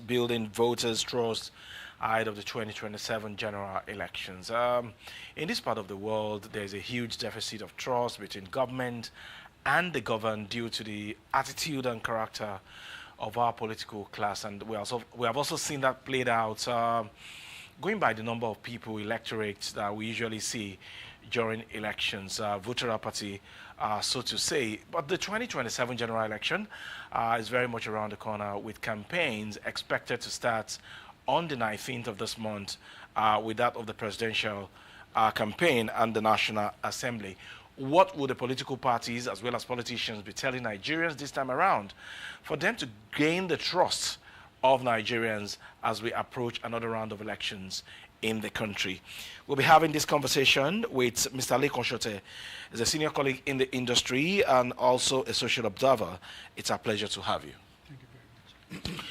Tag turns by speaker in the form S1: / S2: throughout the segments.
S1: building voters' trust ahead of the 2027 general elections. In this part of the world, there's a huge deficit of trust between government and the governed due to the attitude and character of our political class, and we have also seen that played out. Going by the number of people, electorates that we usually see during elections, voter apathy, so to say. But the 2027 general election is very much around the corner, with campaigns expected to start on the 19th of this month, with that of the presidential campaign and the National Assembly. What would the political parties as well as politicians be telling Nigerians this time around for them to gain the trust of Nigerians as we approach another round of elections in the country? We'll be having this conversation with Mr. Lekan Sote. He's a senior colleague in the industry and also a social observer. It's a pleasure to have you.
S2: Thank you very much.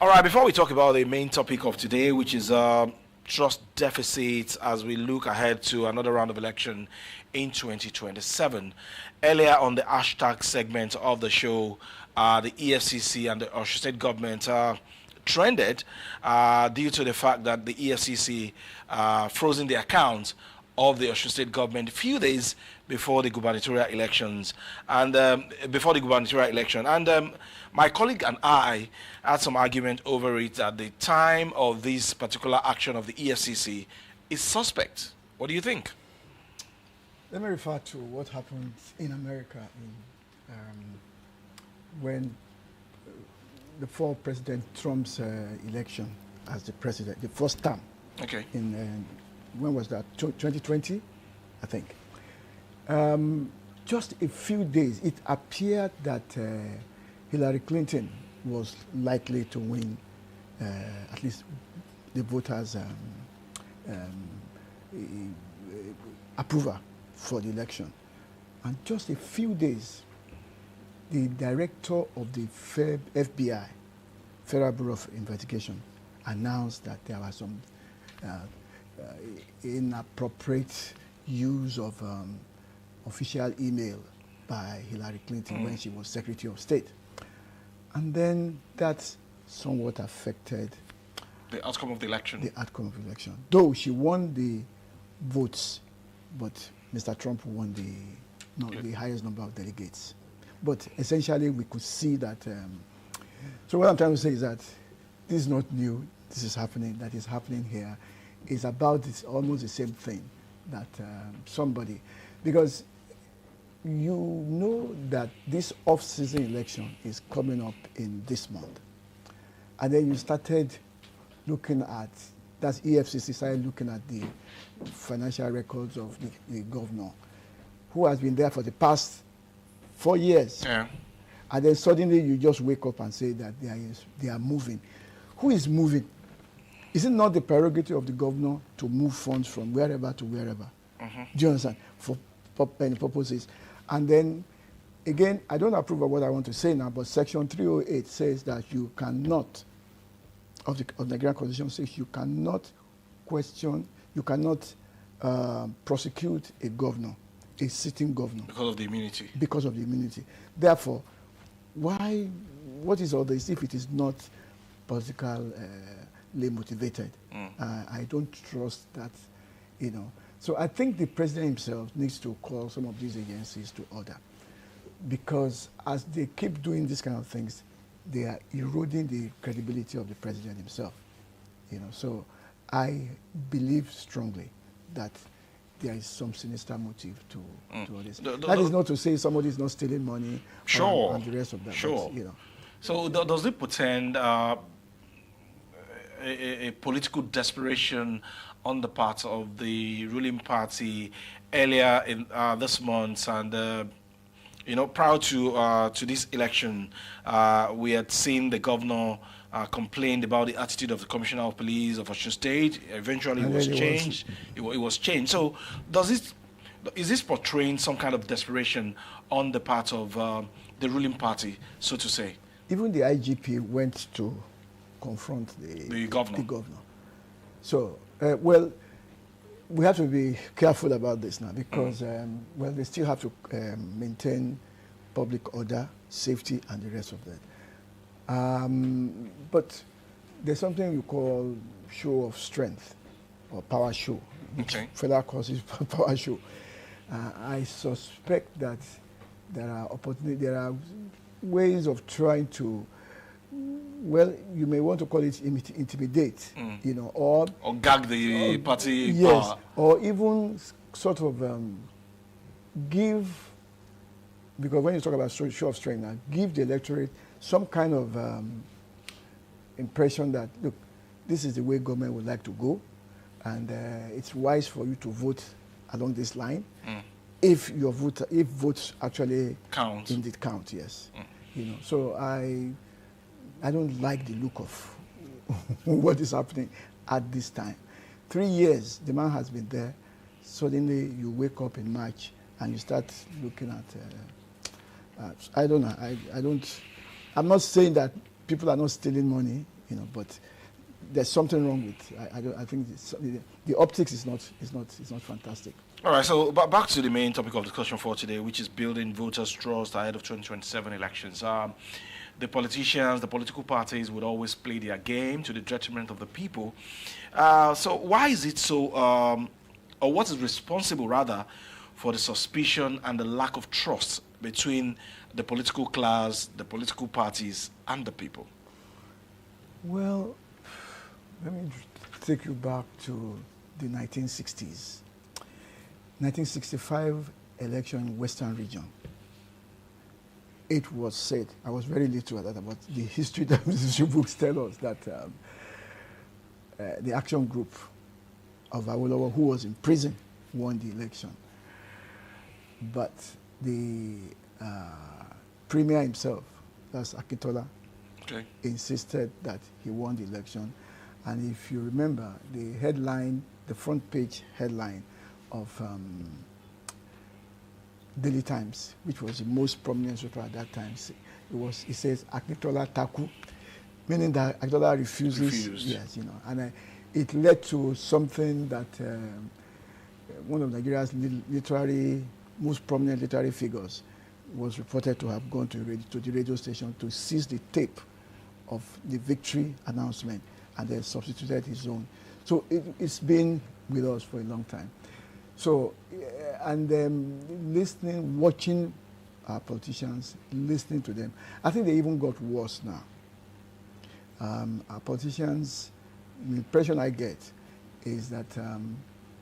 S1: All right, before we talk about the main topic of today, which is trust deficit as we look ahead to another round of election in 2027. Earlier on the hashtag segment of the show, the EFCC and the Osun State government trended due to the fact that the EFCC frozen the accounts of the Osun State government a few days before the gubernatorial elections and my colleague and I had some argument over it at the time of this particular action of the EFCC is suspect. What do you think?
S2: Let me refer to what happened in America when before President Trump's election as the president, the first term.
S1: Okay.
S2: In when was that? 2020, I think. Just a few days, it appeared that Hillary Clinton was likely to win, at least the voters' approval for the election. And just a few days, the director of the FBI, Federal Bureau of Investigation, announced that there was some inappropriate use of official email by Hillary Clinton when she was Secretary of State. And then that somewhat affected
S1: the outcome of the election.
S2: The outcome of the election. Though she won the votes, but Mr. Trump won the highest number of delegates. But essentially, we could see that. So what I'm trying to say is that this is not new. This is happening. That is happening here. It's about this, almost the same thing that somebody, because you know that this off-season election is coming up in this month. And then you started looking at, that's EFCC started looking at the financial records of the governor, who has been there for the past 4 years.
S1: Yeah.
S2: And then suddenly you just wake up and say that they are moving. Who is moving? Is it not the prerogative of the governor to move funds from wherever to wherever? Do you understand? For any purposes. And then, again, I don't approve of what I want to say now, but Section 308 says that you cannot, of the Nigerian Constitution says you cannot question, you cannot prosecute a governor, a sitting governor.
S1: Because of the immunity.
S2: Because of the immunity. Therefore, what is all this if it is not politically motivated? I don't trust that, So I think the president himself needs to call some of these agencies to order, because as they keep doing these kind of things, they are eroding the credibility of the president himself. So I believe strongly that there is some sinister motive to all this. That is not to say somebody is not stealing money and the rest of that.
S1: Sure.
S2: But,
S1: So does it portend a political desperation on the part of the ruling party earlier in this month? And prior to this election, we had seen the governor complained about the attitude of the Commissioner of Police of Osun State. Eventually, it was changed. It was changed. So, is this portraying some kind of desperation on the part of the ruling party, so to say?
S2: Even the IGP went to confront the governor. So, we have to be careful about this now because, they still have to maintain public order, safety, and the rest of that. But there's something we call show of strength or power show, which
S1: Okay.
S2: federal calls it power show. I suspect that there are ways of trying to, well, you may want to call it intimidate, you know, or
S1: gag the party
S2: yes,
S1: power.
S2: or even sort of give, because when you talk about show of strength now, give the electorate some kind of impression that, look, this is the way government would like to go, and it's wise for you to vote along this line. If votes actually
S1: Count.
S2: indeed count, yes. You know, so I don't like the look of what is happening at this time. 3 years, the man has been there. Suddenly, you wake up in March and you start looking at. I don't know. I don't. I'm not saying that people are not stealing money, you know, but there's something wrong with. I think the optics is not fantastic.
S1: All right, so back to the main topic of discussion for today, which is building voters' trust ahead of 2027 elections. The politicians, the political parties would always play their game to the detriment of the people. So why is it so, or what is responsible, rather, for the suspicion and the lack of trust between the political class, the political parties, and the people?
S2: Well, let me take you back to the 1960s. 1965 election in Western region. It was said, I was very little at that, about the history that history books tell us that the action group of Awolowo, who was in prison, won the election. But the premier himself, that's Akintola,
S1: Okay.
S2: insisted that he won the election. And if you remember, the headline, the front page headline of Daily Times, which was the most prominent newspaper at that time, it says Akintola Taku, meaning that Akintola refused. Yes, you know, and it led to something that one of Nigeria's most prominent literary figures was reported to have gone to the radio station to seize the tape of the victory announcement and then substituted his own. So it's been with us for a long time. So, and listening, watching our politicians, listening to them, I think they even got worse now. Our politicians, the impression I get is that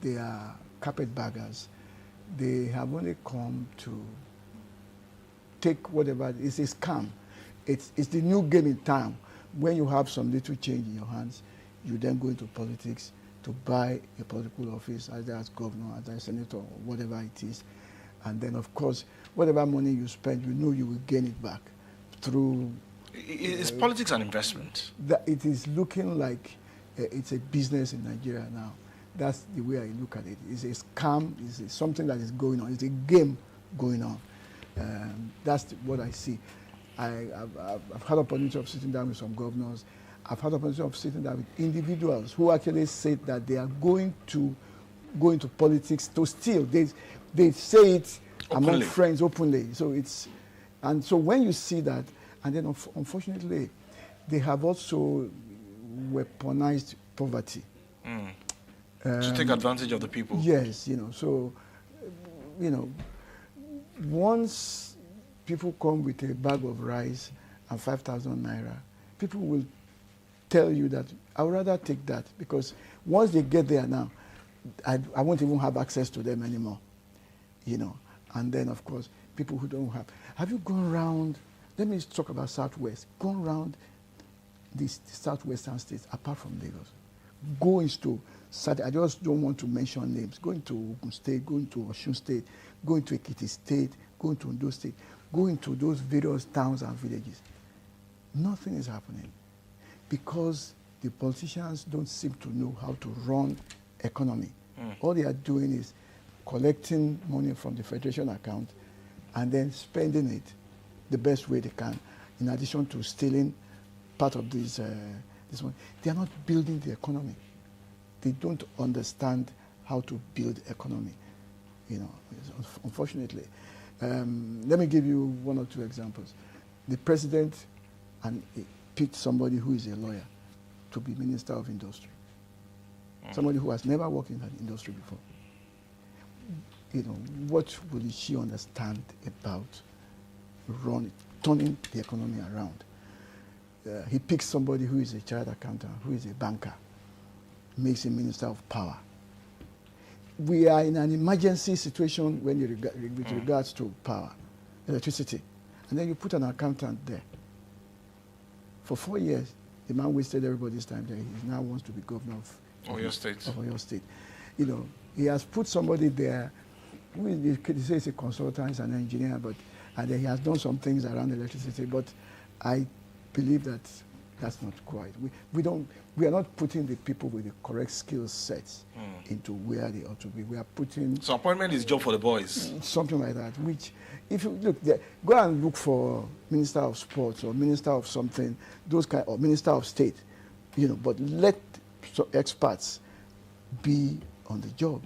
S2: they are carpetbaggers. They have only come to take whatever, it's a scam. It's the new game in town. When you have some little change in your hands, you then go into politics to buy a political office, either as governor, either as senator, or whatever it is. And then, of course, whatever money you spend, you know you will gain it back through...
S1: Is politics an investment?
S2: It is looking like it's a business in Nigeria now. That's the way I look at it. It's a scam. It's something that is going on. It's a game going on. That's what I see. I've had the opportunity of sitting down with some governors. I've had the opportunity of sitting down with individuals who actually said that they are going to go into politics to steal. They say it openly, among friends openly. So and so when you see that, and then unfortunately, they have also weaponized poverty.
S1: To take advantage of the people.
S2: Yes, you know, so, you know, once people come with a bag of rice and 5,000 naira, people will tell you that I would rather take that, because once they get there now, I won't even have access to them anymore, you know. And then, of course, people who don't have you gone around, let me talk about Southwest, gone around the Southwestern states, apart from Lagos, go into, I just don't want to mention names, go into Ogun State, go into Osun State, go into Ekiti State, go into Ondo State, go into those various towns and villages. Nothing is happening because the politicians don't seem to know how to run economy. All they are doing is collecting money from the federation account and then spending it the best way they can, in addition to stealing part of this one. They are not building the economy. They don't understand how to build economy, you know, unfortunately. Let me give you one or two examples. The president picked somebody who is a lawyer to be Minister of Industry. Somebody who has never worked in that industry before. You know, what will she understand about turning the economy around? He picks somebody who is a chartered accountant, who is a banker, makes him Minister of Power. We are in an emergency situation when with regards to power, electricity. And then you put an accountant there. For 4 years, the man wasted everybody's time there. He now wants to be governor of
S1: Oyo State.
S2: You know, he has put somebody there who is, they say, is a consultant, is an engineer, and then he has done some things around electricity. But I believe that that's not quite. We are not putting the people with the correct skill sets into where they ought to be. We are putting.
S1: So appointment is job for the boys.
S2: Something like that. Which, if you look there, go and look for Minister of Sports or Minister of something, or Minister of State, you know. But let experts be on the job.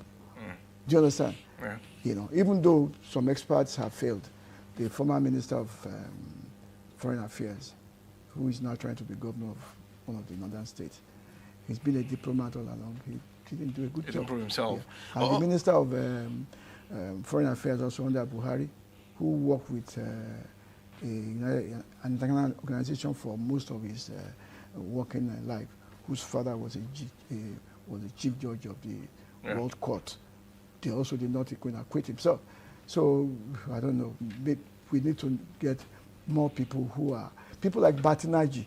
S2: Do you understand?
S1: Yeah.
S2: You know, even though some experts have failed, the former Minister of Foreign Affairs, who is now trying to be governor of one of the northern states, he's been a diplomat all along. He didn't do a good job.
S1: He didn't prove himself.
S2: Yeah. And the Minister of Foreign Affairs, also under Buhari, who worked with an international organization for most of his working life, whose father was the chief judge of the World Court. They also did not acquit himself. So I don't know. We need to get more people who are people like Batinaji,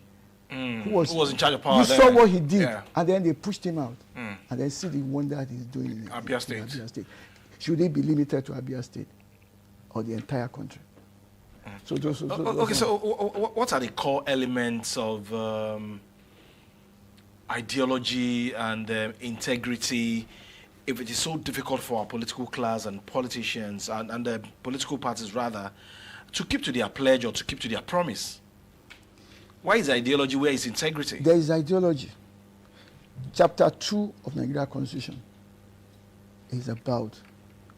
S2: who was in charge of power. You saw what he did, and then they pushed him out, and then see the wonder that he's doing in
S1: Abia State.
S2: Should they be limited to Abia State or the entire country?
S1: Okay, so what are the core elements of ideology and integrity, if it is so difficult for our political class and politicians and the political parties rather to keep to their pledge or to keep to their promise? Why is ideology? Where is integrity?
S2: There is ideology. Chapter 2 of Nigeria Constitution is about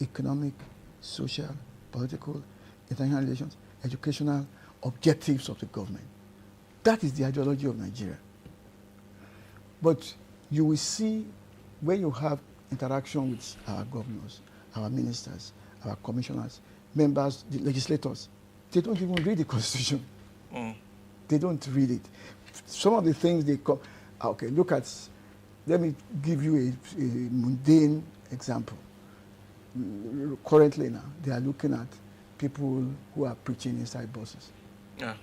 S2: economic, social, political, international relations, educational objectives of the government. That is the ideology of Nigeria. But you will see when you have interaction with our governors, our ministers, our commissioners, members, the legislators, they don't even read the Constitution. They don't read it. Some of the things they come, okay, look at, let me give you a mundane example. Currently now, they are looking at people who are preaching inside buses. Yeah.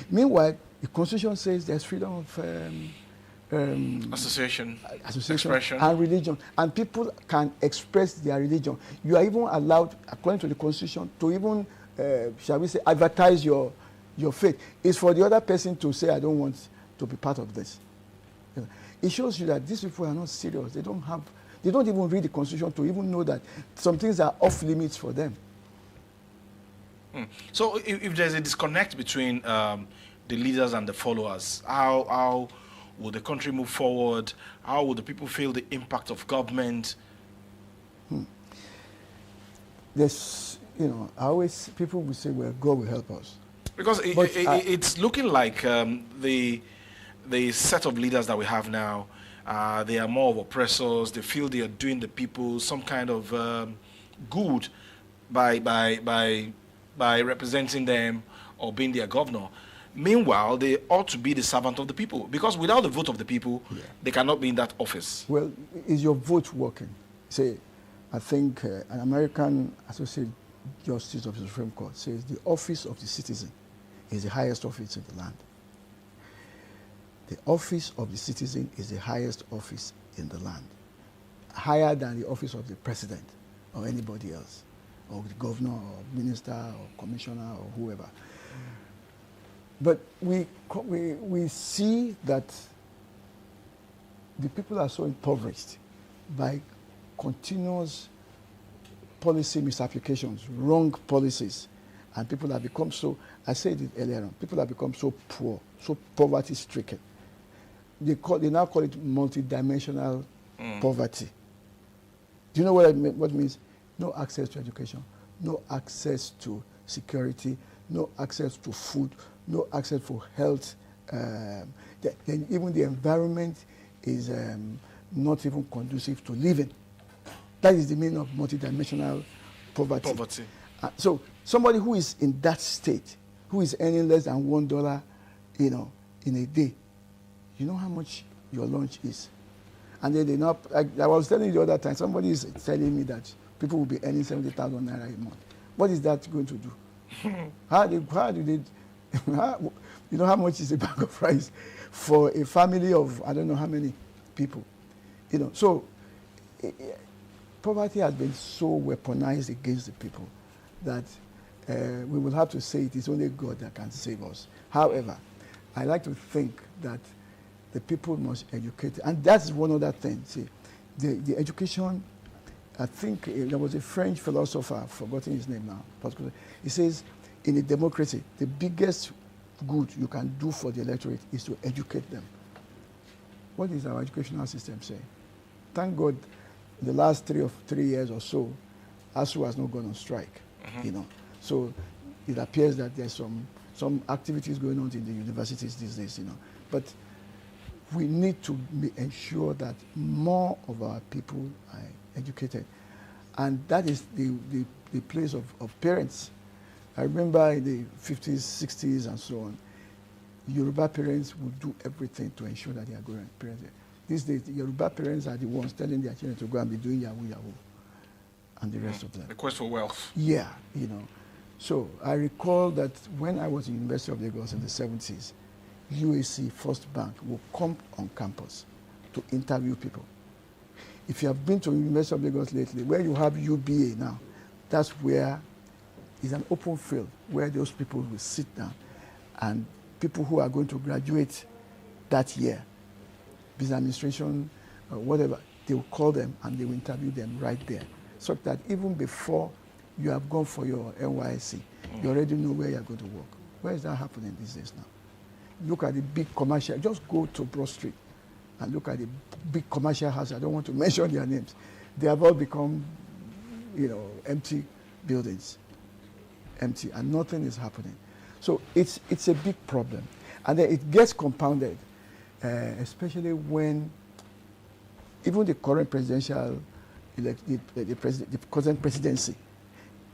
S2: Meanwhile, the Constitution says there's freedom of
S1: association,
S2: expression, and religion, and people can express their religion. You are even allowed, according to the Constitution, to even, shall we say, advertise your faith. It's for the other person to say, I don't want to be part of this. You know, it shows you that these people are not serious. They don't even read the Constitution to even know that some things are off limits for them.
S1: So if there's a disconnect between the leaders and the followers, how will the country move forward? How will the people feel the impact of government?
S2: There's, you know, people will say, well, God will help us.
S1: Because it's looking like the set of leaders that we have now, they are more of oppressors. They feel they are doing the people some kind of good by representing them or being their governor. Meanwhile, they ought to be the servant of the people, because without the vote of the people, they cannot be in that office.
S2: Well, is your vote working? Say, I think an American Associate Justice of the Supreme Court says the office of the citizen is the highest office in the land. The office of the citizen is the highest office in the land, higher than the office of the president or anybody else, or the governor or minister or commissioner or whoever. But we see that the people are so impoverished by continuous policy misapplications, wrong policies, and people have become so, I said it earlier on, people have become so poor, so poverty-stricken. They now call it multidimensional poverty. Do you know what it means? No access to education, no access to security, no access to food, no access for health, then even the environment is not even conducive to living. That is the meaning of multidimensional poverty. So somebody who is in that state, who is earning less than $1, in a day, you know how much your lunch is. And then I was telling you the other time, somebody is telling me that people will be earning 70,000 naira a month. What is that going to do? how do they, you know how much is a bag of rice for a family of I don't know how many people? So poverty has been so weaponized against the people that we will have to say it is only God that can save us. However, I like to think that the people must educate, and that's one other thing. See, the education. I think there was a French philosopher, I've forgotten his name now. He says, in a democracy, the biggest good you can do for the electorate is to educate them. What is our educational system saying? Thank God, the last 3 years or so, ASU has not gone on strike. So it appears that there's some activities going on in the universities these days. But we need to ensure that more of our people are educated. And that is the place of parents. I remember in the 50s, 60s, and so on, Yoruba parents would do everything to ensure that they are going parents. These days, the Yoruba parents are the ones telling their children to go and be doing Yahoo Yahoo and the rest of them.
S1: The quest for wealth.
S2: Yeah, So I recall that when I was in University of Lagos in the 70s, UAC First Bank will come on campus to interview people. If you have been to University of Lagos lately, where you have UBA now, that's where it's an open field where those people will sit down, and people who are going to graduate that year, business administration, whatever, they will call them and they will interview them right there, so that even before you have gone for your NYSC, you already know where you're going to work. Where is that happening these days now? Look at the big commercial. Just go to Broad Street and look at the big commercial houses. I don't want to mention their names. They have all become, empty buildings, empty, and nothing is happening. So it's a big problem, and then it gets compounded, especially when even the current presidential, the current presidency,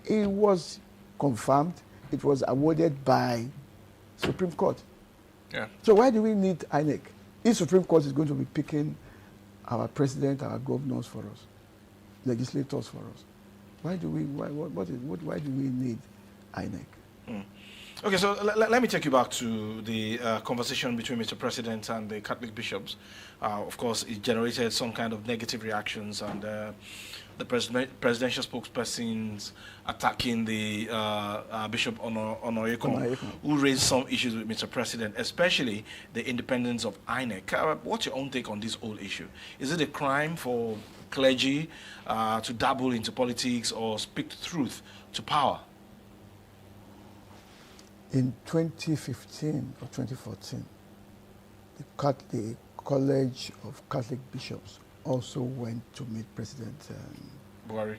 S2: it was confirmed. It was awarded by Supreme Court.
S1: Yeah.
S2: So why do we need INEC? If Supreme Court is going to be picking our president, our governors for us, legislators for us, why do we need INEC?
S1: Okay, so let me take you back to the conversation between Mr. President and the Catholic bishops. Of course, it generated some kind of negative reactions, and the presidential spokespersons attacking the Bishop Onoyeko, who raised some issues with Mr. President, especially the independence of INEC. What's your own take on this whole issue? Is it a crime for clergy to dabble into politics or speak the truth to power?
S2: In 2015 or 2014, the College of Catholic Bishops also went to meet President
S1: Buhari.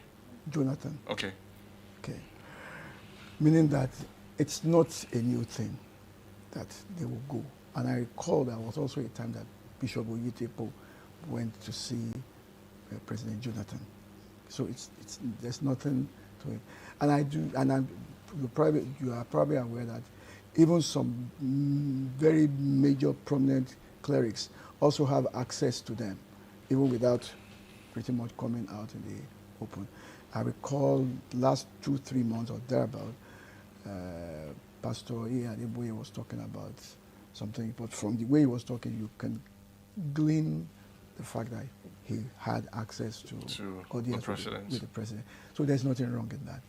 S2: Jonathan.
S1: Okay.
S2: Meaning that it's not a new thing that they will go. And I recall there was also a time that Bishop Oyedepo went to see President Jonathan. So there's nothing to it. And you are probably aware that even some very major prominent clerics also have access to them, even without pretty much coming out in the open. I recall last 2-3 months or thereabout, Pastor Adeboye was talking about something, but from the way he was talking, you can glean the fact that he had access to audience with the president. So there's nothing wrong in that.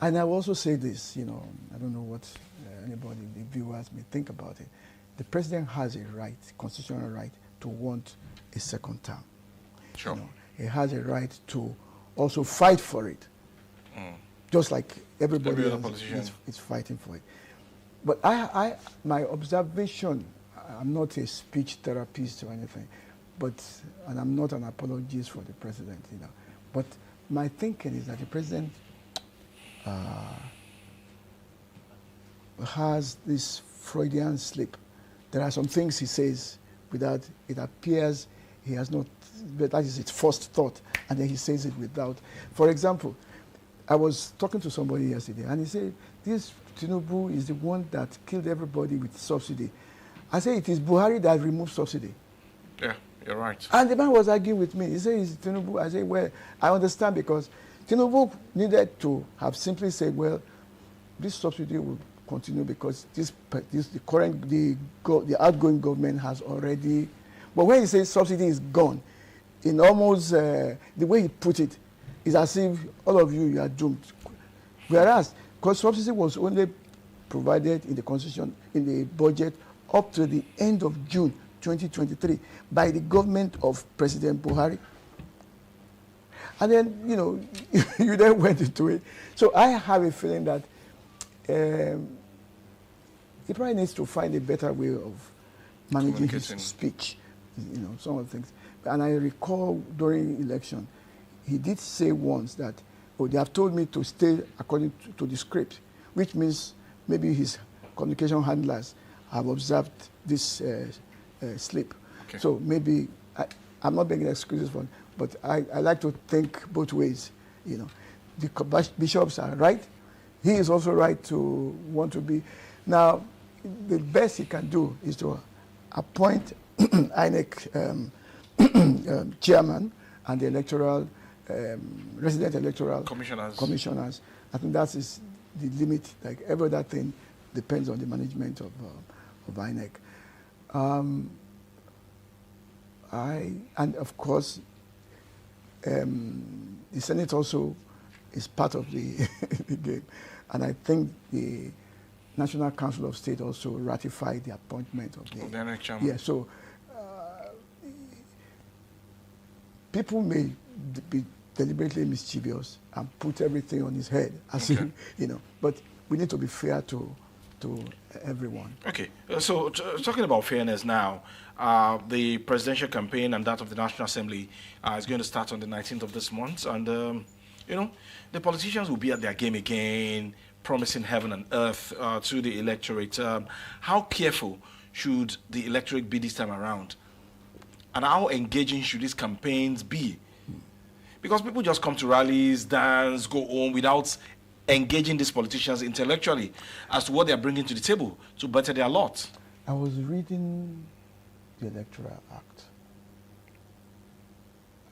S2: And I will also say this, I don't know what anybody, the viewers may think about it. The president has a right, constitutional right, to want a second term.
S1: Sure.
S2: He has a right to also fight for it, just like everybody else is fighting for it. But my observation, I'm not a speech therapist or anything, and I'm not an apologist for the president, But my thinking is that the president has this Freudian slip there are some things he says without, it appears he has not, but that is his first thought, and then he says it without. For example, I was talking to somebody yesterday, and he said, this Tinubu is the one that killed everybody with subsidy. I said, it is Buhari that removed subsidy.
S1: Yeah, you're right.
S2: And the man was arguing with me. He said, it's Tinubu. I said, well, I understand, because Tinubu needed to have simply said, well, this subsidy will continue because the outgoing government has already. But when he says subsidy is gone, in almost the way he put it, is as if all of you are doomed. Whereas, because subsidy was only provided in the constitution, in the budget, up to the end of June 2023 by the government of President Buhari. And then, you know, you then went into it. So I have a feeling that he probably needs to find a better way of managing his speech, you know, some of the things. And I recall during election, he did say once that, oh, they have told me to stay according to the script, which means maybe his communication handlers have observed this slip. Okay. So maybe, I'm not making excuses for it, but I like to think both ways, you know. The bishops are right. He is also right to want to be. Now, the best he can do is to appoint INEC chairman and the electoral, resident electoral commissioners. I think that is the limit. Like every other thing depends on the management of INEC. And of course, the Senate also is part of the, the game. And I think the National Council of State also ratified the appointment of the
S1: INEC chairman.
S2: Yeah, so people may be deliberately mischievous and put everything on his head, as if, you know, but we need to be fair to everyone. Okay,
S1: so talking about fairness now, the presidential campaign and that of the National Assembly is going to start on the 19th of this month, and you know, the politicians will be at their game again, promising heaven and earth to the electorate. How careful should the electorate be this time around? And how engaging should these campaigns be? Because people just come to rallies, dance, go home without engaging these politicians intellectually as to what they are bringing to the table to better their lot.
S2: I was reading the Electoral Act.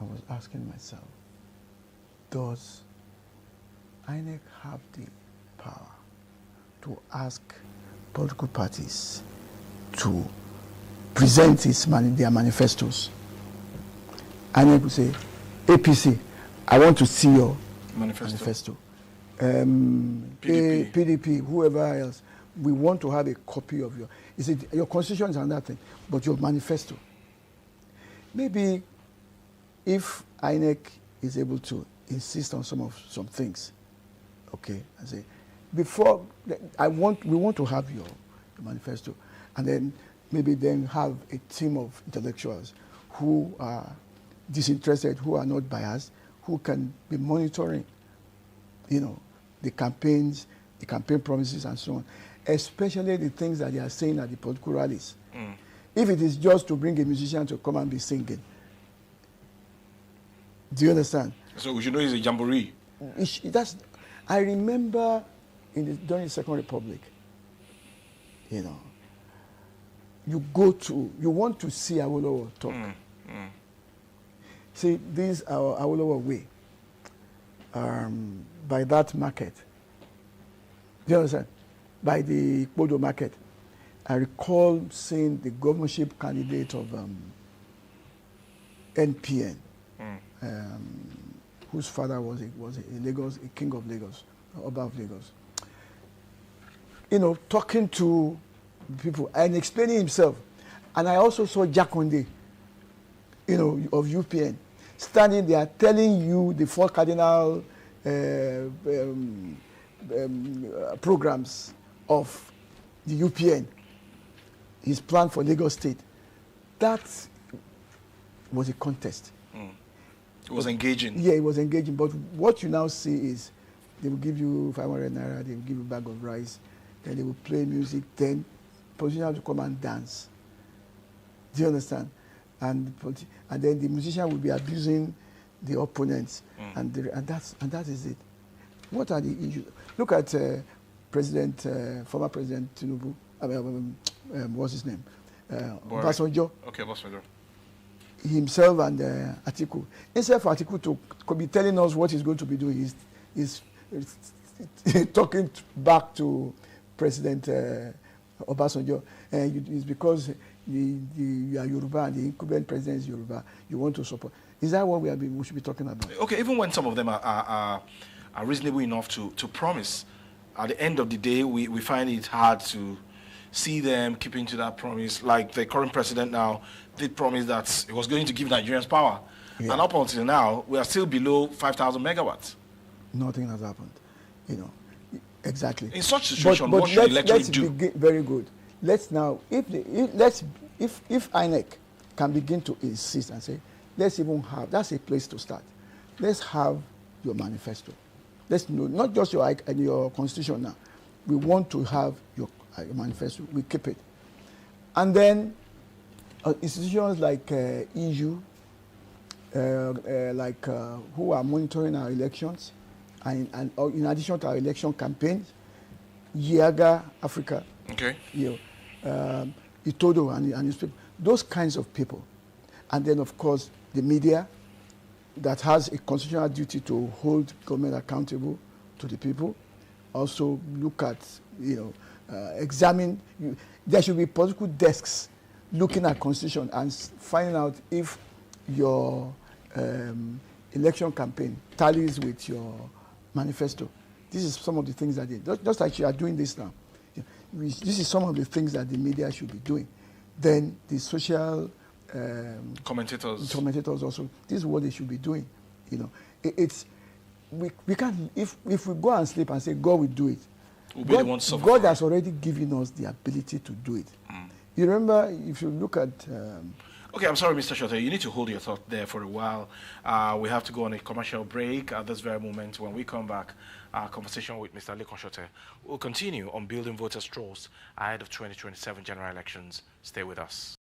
S2: I was asking myself, does INEC have the power to ask political parties to present their manifestos? INEC will say, APC, I want to see your manifesto. PDP, whoever else, we want to have a copy of your constitution is another thing, but your manifesto. Maybe if INEC is able to insist on some things, okay, I say, before we want to have your manifesto, and then maybe then have a team of intellectuals who are disinterested, who are not biased, who can be monitoring, you know, the campaigns, the campaign promises and so on, especially the things that they are saying at the political rallies. If it is just to bring a musician to come and be singing, do you understand?
S1: So we should know it's a jamboree.
S2: I remember during the Second Republic, you know, you want to see Awolowo talk. See, this is our Awolowo way. By that market, do you understand? By the Bodo market, I recall seeing the governorship candidate of NPN, whose father was a king of Lagos, Oba of Lagos. You know, talking to people and explaining himself. And I also saw Jakonde, you know, of UPN, standing there telling you the four cardinal programs of the UPN, his plan for Lagos State. That was a contest.
S1: It was engaging.
S2: Yeah, it was engaging. But what you now see is they will give you 500 naira, they will give you a bag of rice, then they will play music, then politician to come and dance. Do you understand? And then the musician will be abusing the opponents, and that is it. What are the issues? Look at former President Tinubu. What's his name? Obasanjo.
S1: Okay, Obasanjo.
S2: Himself and Atiku. Instead for Atiku to be telling us what he's going to be doing, he's talking back to President Obasanjo. It's because you are Yoruba and the incumbent president is Yoruba. You want to support. Is that what we should be talking about?
S1: Okay, even when some of them are reasonable enough to promise, at the end of the day, we find it hard to see them keeping to that promise. Like the current president now did promise that he was going to give Nigerians power. Yeah. And up until now, we are still below 5,000 megawatts.
S2: Nothing has happened, Exactly.
S1: In such a situation, what should the electorate do?
S2: Very good. Let's now, if INEC can begin to insist and say, let's even have, that's a place to start. Let's have your manifesto. Let's know, not just your constitution now. We want to have your manifesto. We keep it. And then institutions like EU, who are monitoring our elections, and in addition to our election campaigns, Yiaga Africa,
S1: okay,
S2: Itodo and his people, those kinds of people. And then, of course, the media that has a constitutional duty to hold government accountable to the people. Also look at, examine. There should be political desks looking at constitution and finding out if your election campaign tallies with your manifesto. This is some of the things that just like you are doing this now. This is some of the things that the media should be doing. Then the social commentators also. This is what they should be doing. We can't, if we go and sleep and say God will do it. God has already given us the ability to do it. You remember, if you look at
S1: okay, I'm sorry, Mr. Sote. You need to hold your thought there for a while. We have to go on a commercial break at this very moment. When we come back, our conversation with Mr. Lekan Sote will continue on building voters' trust ahead of 2027 general elections. Stay with us.